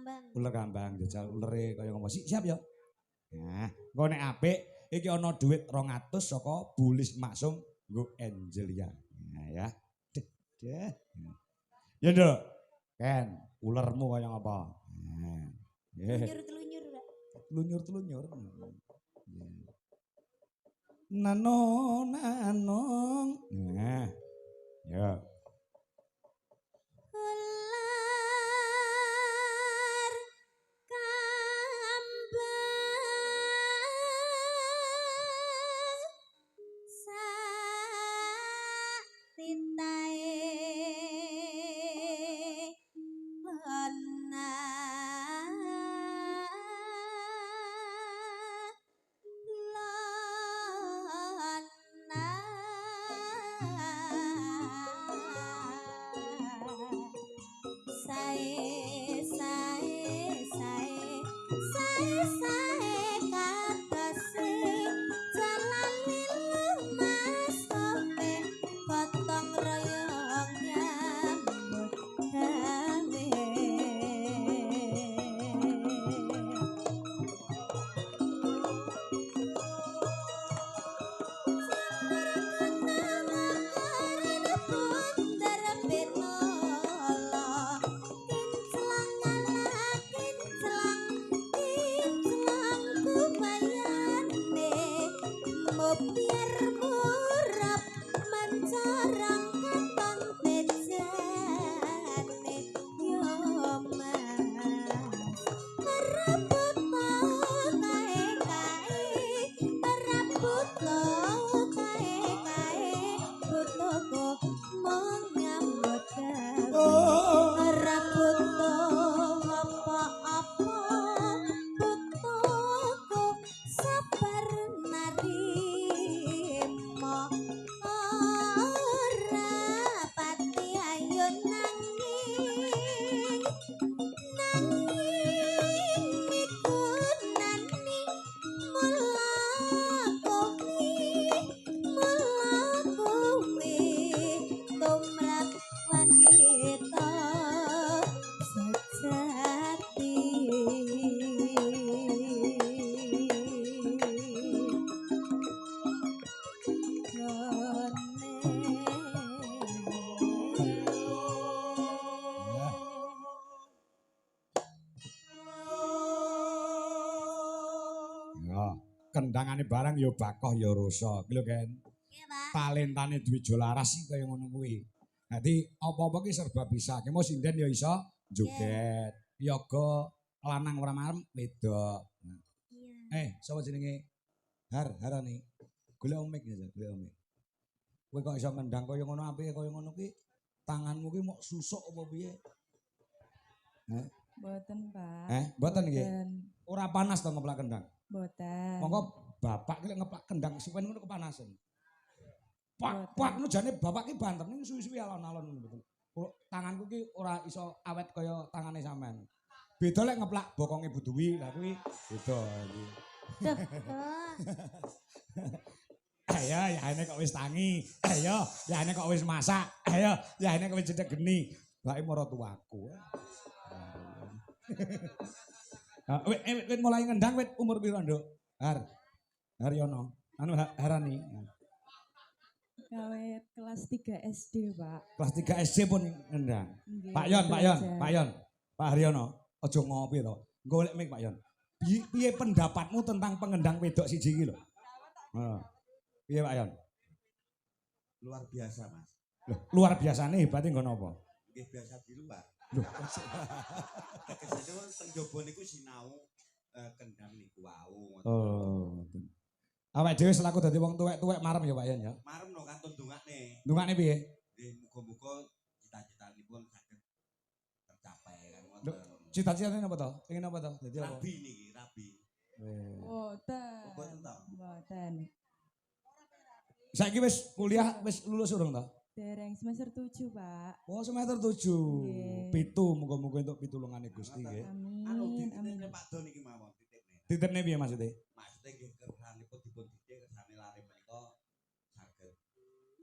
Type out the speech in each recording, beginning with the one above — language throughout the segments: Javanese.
kambang. Ular kambang jajal ulere kaya ngopo. Siap ya. Nah, engko nek apik iki ana dhuwit 200 saka Bulis Maksum nggo Angelia. Nah ya. Deh. Ya nduk. Ken, ulermu kaya ngapa? Nah. Telunyur-telunyur, Pak. Telunyur-telunyur. Nanong nanong. Nah. Ya. Ular kambang sak titahe sae sae sae sae sae katose jalan lilu mas tope gotong royong nyambut gawe biar murap mencorong katon bejane yo mas rebut kae kae rebut kae kae butuhku menyambut gawe rebut apa-apa butuhku sabar narima ora pati ayo nanging iku nani mula kowe tumrap wanita sejati Ya, kendangane barang ya bakoh ya rasa. Ki lho Ken. Nggih, Pak. Talentane Dwi Laras iki kaya ngono kuwi. Dadi apa-apa ki serba bisa. Ki mau sinden ya iso joget. Yoga lanang ora marem wedok. Iya. Sapa jenenge? Harani. Golek omik ya, golek omik. Kowe kok iso ngendang kaya ngono apike kaya ngono ki tanganmu ki mok susuk apa piye? Mboten, Pak. Mboten nggih. Ora panas to ngeplak kendang. Mboten. Monggo bapak ki lek ngeplak kendang suwen ngono kepanasan. Pak nu jane bapak ki banter ning suwi-suwi alon-alon ngono betul. Tanganku ki ora iso awet kaya tangane sampean. Beda lek ngeplak bokonge Bu Dewi, lah kuwi beda iki. Duh. Ayo, ya ini kok wis tangi. Ayo, ya ini kok wis masak. Ayo, ya ini kok wis cedek geni. Bake mara tuaku. Wit mulai ngendang wit umur piro, Nduk? Haryono. Anu Harani. Kawet kelas 3 SD, Pak. Kelas 3 SD pun ngendang. Nggih, Pak Yon. belajar. Pak Haryono, aja ngopi to. Golek mik Pak Yon. Piye pendapatmu tentang pengendang wedok siji iki lho? Heeh. Piye Pak Yon? Luar biasa, Mas. Loh, luar biasane hebate nggon apa? Nggih biasa di luar. Loh, Kesane penjobo niku sinau kendang niku wau. oh. Awak dhewe selaku dadi wong tuwek-tuwek marem ya Pak Yon ya. Marem no kantun dongakne. Dungane piye? Nggih muga-muga cita-citanipun saged tercapai kan Loh, ngoten. cita-citane apa to? Pengen apa to? Dadi apa? Rabi niki, rabi. Mboten. Mboten to. Mboten. Saiki wis kuliah wis lulus urung to? Dereng semester 7, Pak. Oh, semester 7. Nggih. 7 muga-muga entuk pitulungane Gusti nggih. Anu Amin. titipne Amin. Pak Don iki mawon titipne. Titipne piye maksudnya? Maksudnya nggih kersanipun dipun didik kersane lare menika saged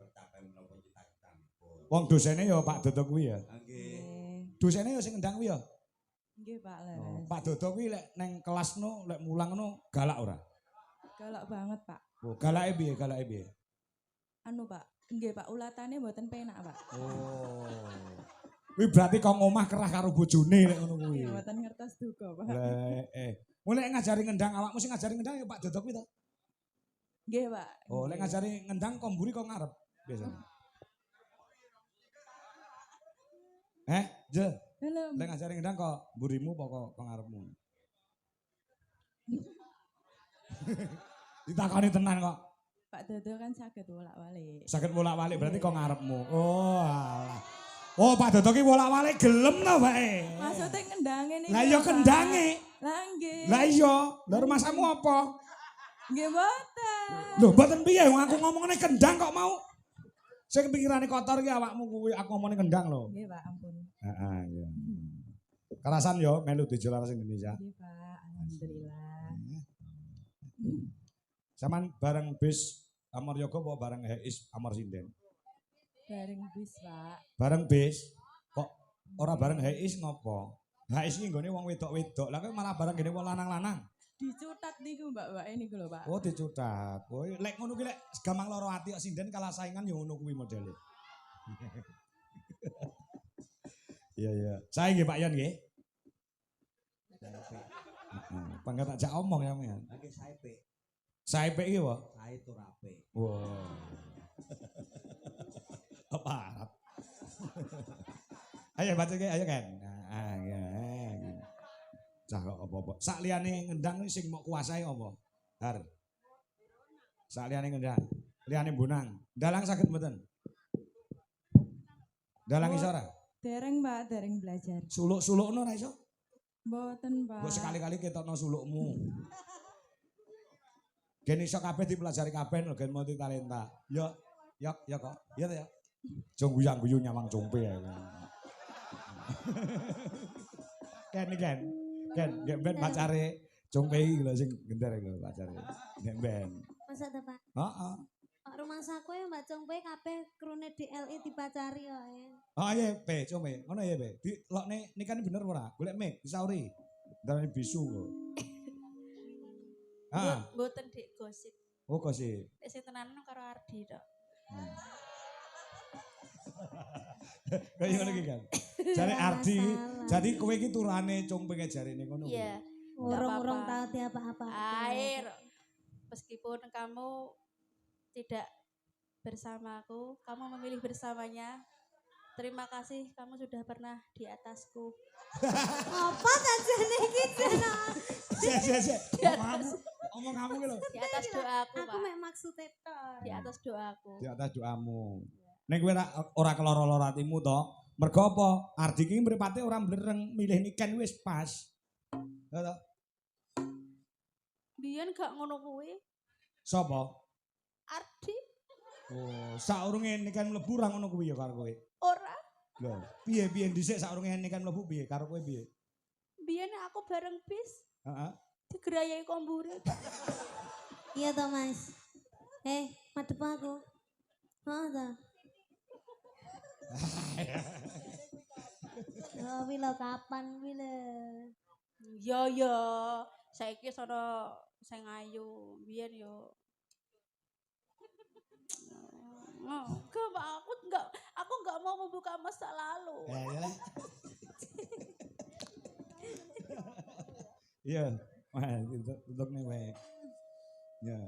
tercapai menapa cita-citanipun. Wong dosene ya Pak Dodo kuwi ya. Nggih. Nggih. Dosene ya sing ngendang kuwi ya. Nggih, Pak, Oh, leres. Pak Dodo kuwi lek neng kelas no, lek mulang no galak ora? Galak banget, Pak. Oh, galake piye? Galake piye? Anu, Pak. Nggih, Pak, ulatane mboten penak, Pak. Oh. Kuwi berarti kok ngomah kerah karo bojone lek ngono kuwi. Nggih, mboten ngertos duka, Pak. Mulai ngajari ngendang awakmu sing ngajari ngendang ya Pak Dodo kuwi to. Nggih, Pak. Oh, lek ngajari ngendang kok mburi kok ngarep biasanya. Je, Halo. lek ngajari ngendang kok mburimu apa kok ngarepmu? Ditakoni tenan kok. Pak Dodo kan saged bolak-balik. Saged bolak-balik berarti kok ngarepmu. Oh, alah. Oh, Pak Dodo ki bolak-balik gelem to, Pak. Maksudnya ngendange niki. Lah iya Pak. kendange. Lah nggih. Lah iya, lha rumasamu apa? Nggih mboten. Lho, mboten piye wong aku ngomongane kendang kok mau. Sing pikirane kotor ki awakmu kuwi aku ngomongane kendang lho. Nggih, Pak, ampun. Heeh, iya. Kerasan yo melu dijolaras Indonesia. Nggih, Pak. Alhamdulillah. Saman bareng bis Amor Yogo apa bareng Heis Amor Sinden? Bareng bis, Pak. Bareng bis. Kok ora bareng Heis ngopo? Heis iki nggone wong wedok-wedok. Lah kok malah bareng gene wong lanang-lanang. Dicutat niku Mbak niku lho, Pak. Oh, dicutat. Oh, lek ngono ki lek gampang loro ati kok sinden kalah saingan ya ngono kuwi modele. Iya, iya. Saya nggih Pak Yon nggih. Pangkat tak jak omong ya, men. Lagi saipe. Saipe iki wae. Saya itu rape. Wah. Apa Arab? Ayo baca ke, ayo kan. Nah, ya. Cah kok apa-apa. Sak liyane ngendang iki sing mau kuasai apa? Har. Sak liyane ngendang, liyane bonang. Dalang saged mboten? Dalang iso ora? Dereng, Pak, dereng belajar. Suluk-sulukno ora iso? Mboten, Pak. Mbok sekali-kali ketokno sulukmu. Gen iso kabeh dipelajari kabeh lho gen multi talenta. Yo, ya kok. Iya ta ya. Jong guyang-guyu nyawang compe ya. Ken. Gen ben pacare compe iki lho sing gender lho pacare. Gen ben. Masa ta, Pak? Heeh. Pak rumah saku ya Mbak Congpe kabeh krune DLI dipacari wae. Oh iya, Pe, compe. Ngono ya, Pe. Di lokne nikane bener ora? Golek mic disauri. Darane bisu kok. Ah, Mboten dik gosip. oh kok sih. Nek sing tenanan karo Ardi tok. Kayak ngono iki kan. Jare Ardi, jadi kowe iki turane congpenge jarene ngono. Iya. Urung-urung apa-apa. tahu dia apa-apa. Air. Meskipun kamu tidak bersamaku, kamu memilih bersamanya. Terima kasih kamu sudah pernah di atasku. Apa sajane iki jana? Sik. Omong kamu ki lho. Di atas doaku, Aku Pak. mek maksud tok. Di atas doaku. Di atas doamu. Nek kowe ora keloro-loro atimu to, mergo apa? Ardi ki mripate ora blereng milih niken wis pas. Ya to? Biyen gak ngono kuwi. Sopo? Ardi Oh, saurunge niken mlebu ora ngono kuwi ya karo kowe. ora. Lho, piye dhisik saurunge niken mlebu piye karo kowe piye? Biyen aku bareng bis Heeh. digerayai kombure. Iya toh Mas. Madep aku. Toh. Oh, wilo kapan wilo? Ya, saiki sono sing ayu, biyen yo. Enggak, Pak, aku enggak mau membuka masa lalu. Ya iyalah. Iya, wah untuk nih wae. Ya.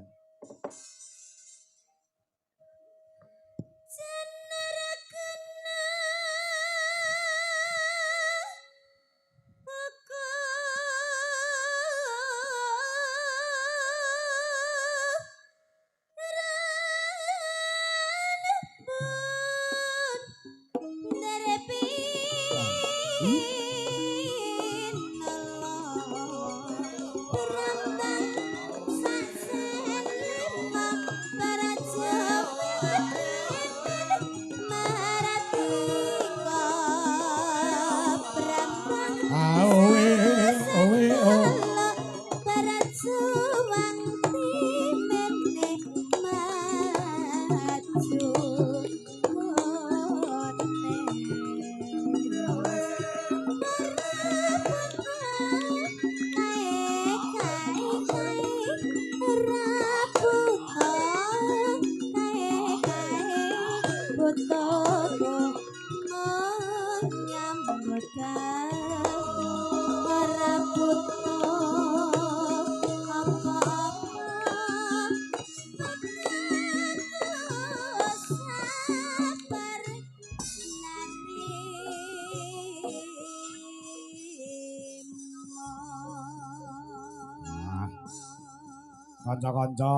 Kanca-kanca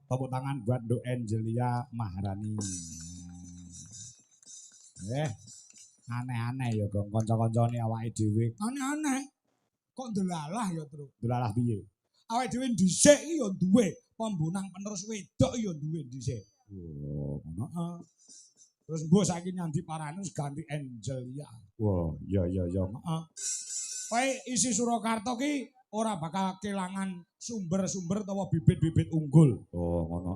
tepuk tangan buat Nduk Angelia Maharani. Aneh-aneh ya Gong kanca-kancane awake dhewe. Aneh-aneh. Kok ndelalah ya terus. Ndelalah piye? Awake dhewe dhisik iki ya duwe pembunang penerus wedok ya duwe dhisik. Oh, ngono. Terus mbok saiki nyandi Paranus ganti Angelia. Wah, iya heeh. Kowe isi Surakarta ki ora bakal kelangan sumber-sumber utawa bibit-bibit unggul. Oh, ngono.